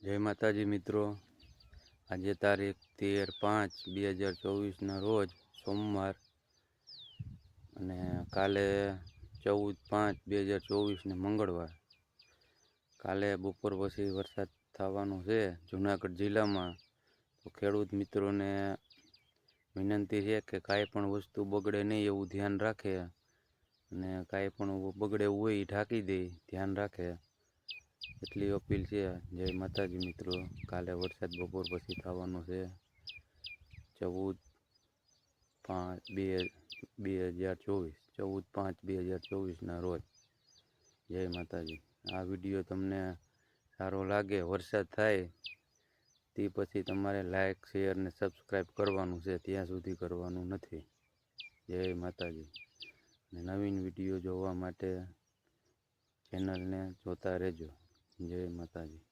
જય માતાજી મિત્રો, આજે તારીખ 13/5/2024ના રોજ સોમવાર અને કાલે 14/5/2024ને મંગળવાર. કાલે બપોર પછી વરસાદ થવાનો છે જૂનાગઢ જિલ્લામાં. તો ખેડૂત મિત્રોને વિનંતી છે કે કાંઈ પણ વસ્તુ બગડે નહીં એવું ધ્યાન રાખે અને કાંઈ પણ બગડે એવું હોય એ ઢાંકી દે, ધ્યાન રાખે એટલી અપીલ છે. જય માતાજી મિત્રો, કાલે વરસાદ બપોર પછી થવાનો છે 14/5/2024 રોજ. જય માતાજી. આ વિડીયો તમને સારો લાગે, વરસાદ થાય તે પછી તમારે લાઈક શેર ને સબસ્ક્રાઈબ કરવાનું છે, ત્યાં સુધી કરવાનું નથી. જય માતાજી. નવીન વિડીયો જોવા માટે ચેનલને જોતા રહેજો. જય માતાજી.